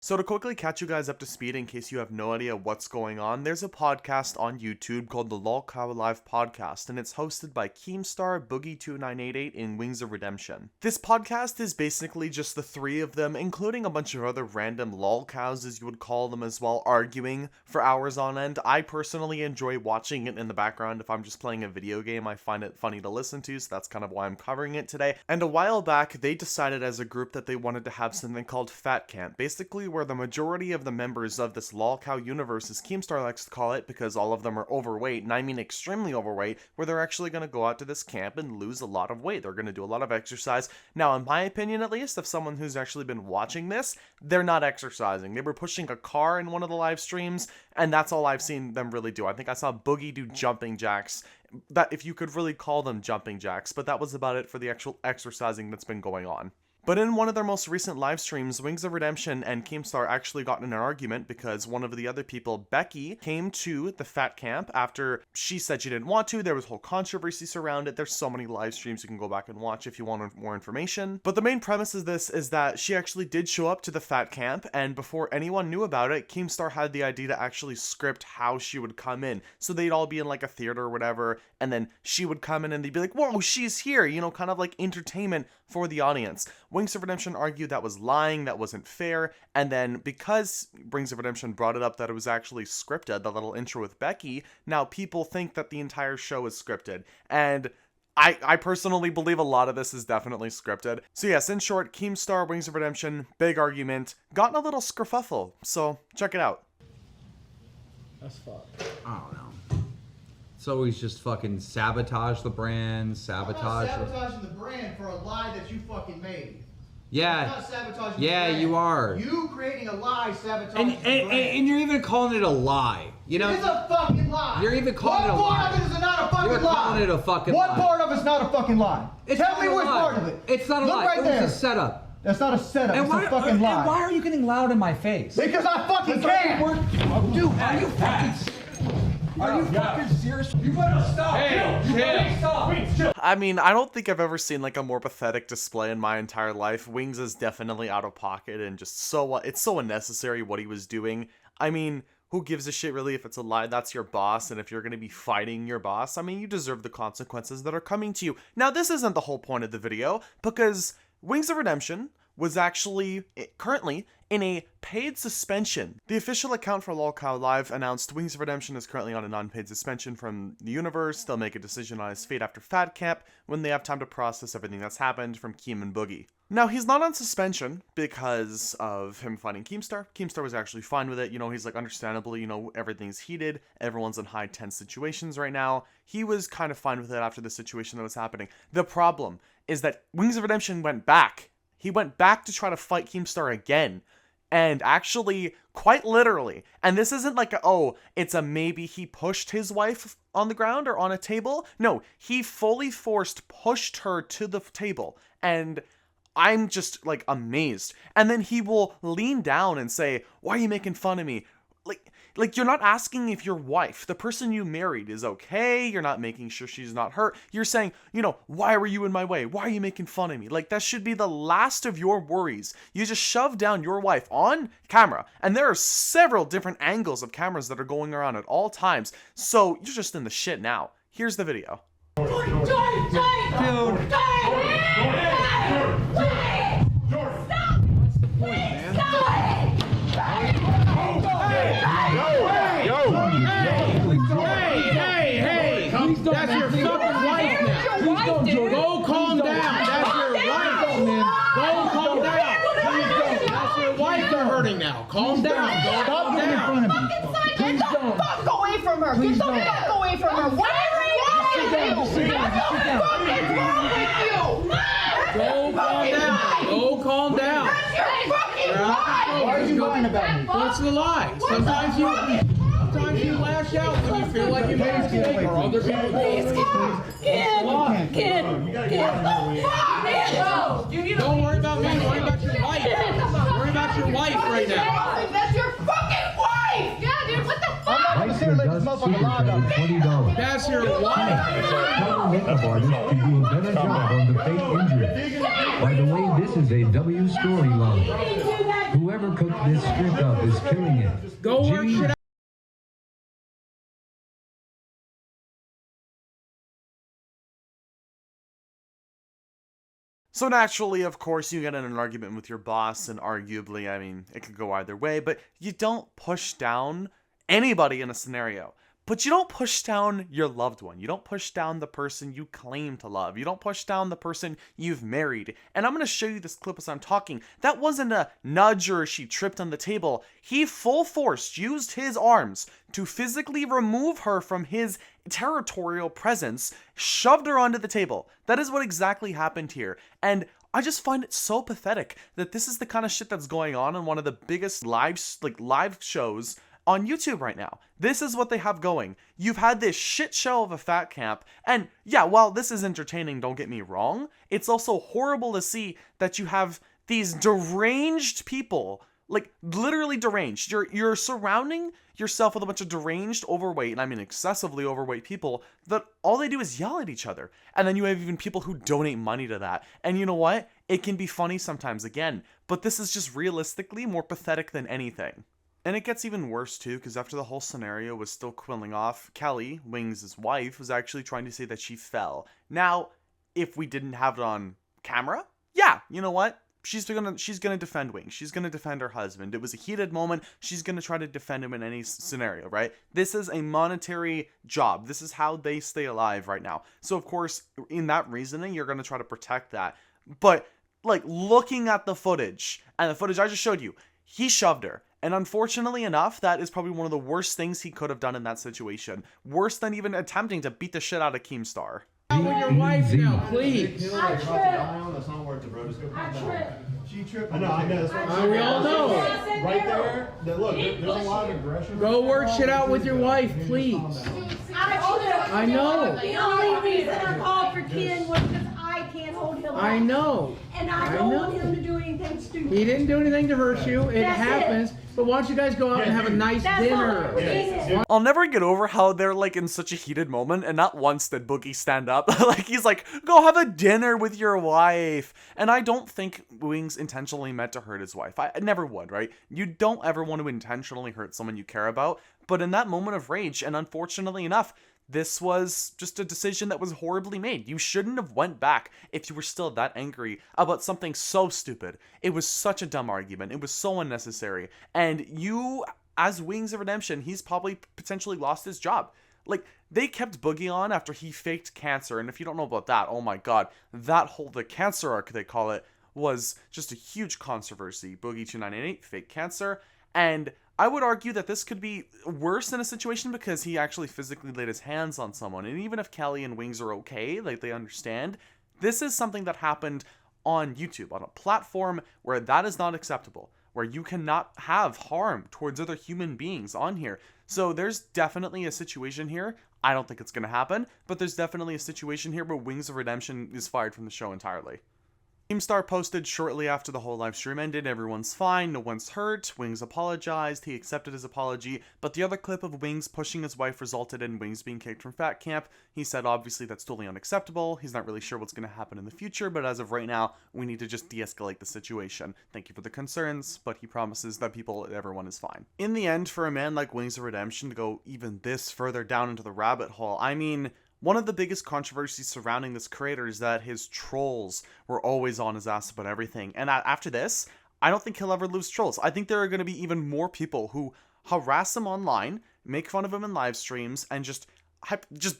So to quickly catch you guys up to speed in case you have no idea what's going on, there's a podcast on YouTube called the LolcowLive podcast, and it's hosted by Keemstar, Boogie2988, and Wings of Redemption. This podcast is basically just the three of them, including a bunch of other random lolcows, as you would call them as well, arguing for hours on end. I personally enjoy watching it in the background. If I'm just playing a video game, I find it funny to listen to, so that's kind of why I'm covering it today. And a while back, they decided as a group that they wanted to have something called Fat Camp, basically where the majority of the members of this lolcow universe, as Keemstar likes to call it, because all of them are overweight, and I mean extremely overweight, where they're actually going to go out to this camp and lose a lot of weight. They're going to do a lot of exercise. Now, in my opinion at least, of someone who's actually been watching this, they're not exercising. They were pushing a car in one of the live streams, and that's all I've seen them really do. I think I saw Boogie do jumping jacks, that if you could really call them jumping jacks, but that was about it for the actual exercising that's been going on. But in one of their most recent live streams, Wings of Redemption and Keemstar actually got in an argument because one of the other people, Becky, came to the Fat Camp after she said she didn't want to. There was whole controversy surrounding it. There's so many live streams you can go back and watch if you want more information. But the main premise of this is that she actually did show up to the Fat Camp, and before anyone knew about it, Keemstar had the idea to actually script how she would come in. So they'd all be in like a theater or whatever, and then she would come in and they'd be like, whoa, she's here, you know, kind of like entertainment for the audience. Wings of Redemption argued that was lying, that wasn't fair, and then because Wings of Redemption brought it up that it was actually scripted, the little intro with Becky, now people think that the entire show is scripted, and I personally believe a lot of this is definitely scripted. So yes, in short, Keemstar, Wings of Redemption, big argument, got in a little skerfuffle, so check it out. That's fucked. I don't know. It's always just fucking sabotage the brand, sabotage. I'm not sabotaging the brand for a lie that you fucking made. Yeah. I'm not sabotaging yeah, the brand. you are. You creating a lie sabotages the brand. And you're even calling it a lie. You know? It's a fucking lie. You're even calling it a lie. What part of it is not a fucking You're lie? calling it a fucking lie. What part of it's not a fucking lie? Tell me which part of it. It's not a Look lie. right there. It's a setup. That's not a setup. It's a fucking lie. And why are you getting loud in my face? Because I fucking can. Dude, are you fucking... Are you fucking serious? You better stop! Hey, Stop! I mean, I don't think I've ever seen like a more pathetic display in my entire life. Wings is definitely out of pocket and just it's so unnecessary what he was doing. I mean, who gives a shit really if it's a lie? That's your boss, and if you're going to be fighting your boss, I mean, you deserve the consequences that are coming to you. Now, this isn't the whole point of the video, because Wings of Redemption was actually currently in a paid suspension. The official account for LolcowLive announced Wings of Redemption is currently on a non-paid suspension from the universe. They'll make a decision on his fate after Fat Camp when they have time to process everything that's happened from Keem and Boogie. Now, he's not on suspension because of him fighting Keemstar. Keemstar was actually fine with it. You know, he's like, understandably, you know, everything's heated. Everyone's in high tense situations right now. He was kind of fine with it after the situation that was happening. The problem is that Wings of Redemption went back. He went back to try to fight Keemstar again. And actually, quite literally, and this isn't like it's a maybe he pushed his wife on the ground or on a table. No, he fully pushed her to the table. And I'm just like amazed. And then he will lean down and say, why are you making fun of me? Like you're not asking if your wife, the person you married, is okay. You're not making sure she's not hurt. You're saying, you know, why were you in my way? Why are you making fun of me? Like, that should be the last of your worries. You just shove down your wife on camera. And there are several different angles of cameras that are going around at all times. So you're just in the shit now. Here's the video. That's your fucking wife now. Go calm down. That's your wife, man. Go calm down. That's your wife they're hurting now. Calm down. Calm down. Get the fuck away from her. Get the fuck away from her. Whatever is wrong with you? What the fuck is wrong with you? Go calm down. Go calm down. That's your fucking lie. Why are you lying about me? What's the lie? Sometimes you lash out when you feel like you made a mistake or other people Don't worry about me. Worry about your wife. Worry about your wife right now. That's your fucking wife. wife! Yeah, dude, what the fuck? I'm not gonna let this motherfucker lie about me. $20. That's your wife. Tell the makeup artist to do a better job on the fake injury. By the way, this is a W storyline. Whoever cooked this script up is killing it. Go work Jimmy shit out. So naturally, of course, you get in an argument with your boss, and arguably, I mean, it could go either way, but you don't push down anybody in a scenario. But you don't push down your loved one. You don't push down the person you claim to love. You don't push down the person you've married. And I'm going to show you this clip as I'm talking. That wasn't a nudge or she tripped on the table. He full force used his arms to physically remove her from his territorial presence, shoved her onto the table. That is what exactly happened here. And I just find it so pathetic that this is the kind of shit that's going on in one of the biggest live shows on YouTube right now. This is what they have going. You've had this shit show of a fat camp, and yeah, while this is entertaining, don't get me wrong, it's also horrible to see that you have these deranged people, like literally deranged. You're surrounding yourself with a bunch of deranged, overweight, and I mean excessively overweight people that all they do is yell at each other. And then you have even people who donate money to that. And you know what? It can be funny sometimes again, but this is just realistically more pathetic than anything. And it gets even worse too, because after the whole scenario was still quilling off, Kelly, Wings' wife, was actually trying to say that she fell. Now, if we didn't have it on camera, yeah, you know what? She's gonna defend Wings. She's gonna defend her husband. It was a heated moment. She's gonna try to defend him in any scenario, right? This is a monetary job. This is how they stay alive right now. So of course, in that reasoning, you're gonna try to protect that. But like looking at the footage, and the footage I just showed you, he shoved her. And unfortunately enough, that is probably one of the worst things he could have done in that situation. Worse than even attempting to beat the shit out of Keemstar. Out with your wife now, please. I tripped. That's not worth it, bro. Just go calm down. She tripped. I know. That's what We all know. right there. Look, there's a lot of aggression. Go work shit out with your wife, please. I know. The only reason I called for Ken was because I can't hold him I up. know. And I don't want him to do anything stupid. He didn't do anything to hurt you. It That's happens. But why don't you guys go out and have a nice That's dinner? all. I'll never get over how they're like in such a heated moment, and not once did Boogie stand up. Like he's like, go have a dinner with your wife. And I don't think Wings intentionally meant to hurt his wife. I never would, right? You don't ever want to intentionally hurt someone you care about. But in that moment of rage, and unfortunately enough, this was just a decision that was horribly made. You shouldn't have went back if you were still that angry about something so stupid. It was such a dumb argument. It was so unnecessary. And you, as Wings of Redemption, he's probably potentially lost his job. Like, they kept Boogie on after he faked cancer. And if you don't know about that, oh my god, the cancer arc, they call it, was just a huge controversy. Boogie 2988, fake cancer. And I would argue that this could be worse in a situation because he actually physically laid his hands on someone. And even if Kelly and Wings are okay, like they understand, this is something that happened on YouTube, on a platform where that is not acceptable, where you cannot have harm towards other human beings on here. So there's definitely a situation here. I don't think it's going to happen, but there's definitely a situation here where Wings of Redemption is fired from the show entirely. Keemstar posted shortly after the whole live stream ended, everyone's fine, no one's hurt, Wings apologized, he accepted his apology, but the other clip of Wings pushing his wife resulted in Wings being kicked from Fat Camp. He said obviously that's totally unacceptable, he's not really sure what's going to happen in the future, but as of right now, we need to just de-escalate the situation. Thank you for the concerns, but he promises that everyone is fine. In the end, for a man like Wings of Redemption to go even this further down into the rabbit hole, I mean, one of the biggest controversies surrounding this creator is that his trolls were always on his ass about everything. And after this, I don't think he'll ever lose trolls. I think there are going to be even more people who harass him online, make fun of him in live streams, and just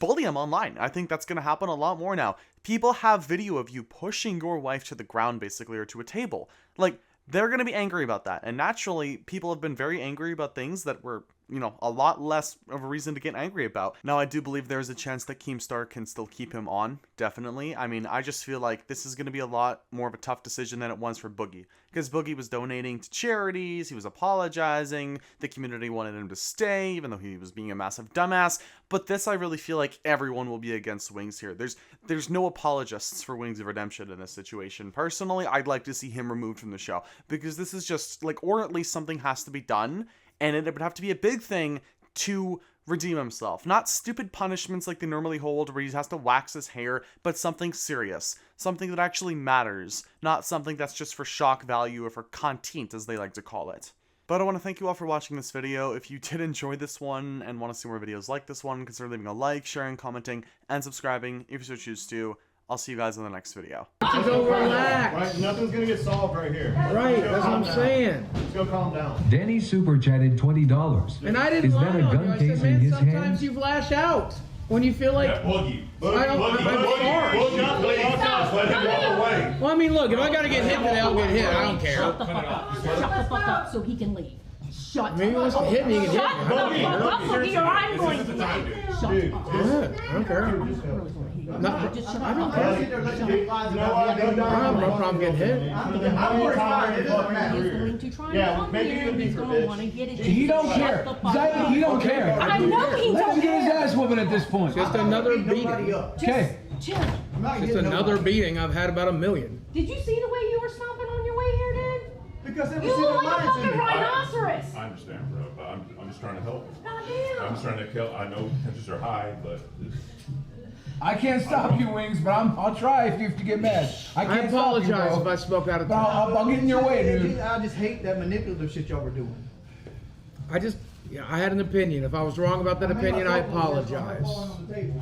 bully him online. I think that's going to happen a lot more now. People have video of you pushing your wife to the ground, basically, or to a table. Like, they're going to be angry about that. And naturally, people have been very angry about things that were, you know, a lot less of a reason to get angry about. Now, I do believe there's a chance that Keemstar can still keep him on, definitely. I mean, I just feel like this is going to be a lot more of a tough decision than it was for Boogie. Because Boogie was donating to charities, he was apologizing, the community wanted him to stay, even though he was being a massive dumbass. But this, I really feel like everyone will be against Wings here. There's no apologists for Wings of Redemption in this situation. Personally, I'd like to see him removed from the show. Because this is just, like, or at least something has to be done. and it would have to be a big thing to redeem himself. Not stupid punishments like they normally hold where he has to wax his hair, but something serious. Something that actually matters, not something that's just for shock value or for content, as they like to call it. But I want to thank you all for watching this video. If you did enjoy this one and want to see more videos like this one, consider leaving a like, sharing, commenting, and subscribing if you so choose to. I'll see you guys in the next video. Go relax. Right, nothing's gonna get solved right here. Right, that's what I'm saying. Let's go calm down. Danny super chatted $20. And I didn't Is lie that a on you. gun I case said, in man, his sometimes hands? you lash out when you feel like. Boogie. I'm sorry. Away. Well, I mean, look, if I gotta get hit today, I'll get hit. I don't care. Shut the fuck up. Shut the fuck up so he can leave. Shut Maybe he wants to hit me, he can hit me. Shut the fuck up, or I'm going to leave. Shut up. I don't care. No, Just shut I don't up. care. I don't have no problem getting hit. He's going to try and come here and he's going to want to get his. He don't care. He don't care. I know he Let don't him get his care. ass whooping at this point. Just another beating. Okay. Chill. Just another beating. I've had about 1,000,000. Did you see the way you were stomping on your way here, Dad? Because they You look like a fucking rhinoceros. I understand, bro, but I'm just trying to help. Goddamn. I'm just trying to kill. I know tensions are high, but I can't stop you, Wings, but I'll try if you have to get mad. I can't stop you, apologize bro. if I spoke out of But turn. I'll get in your way, dude. I just hate that manipulative shit y'all were doing. I had an opinion. If I was wrong about that opinion, I apologize. On the table.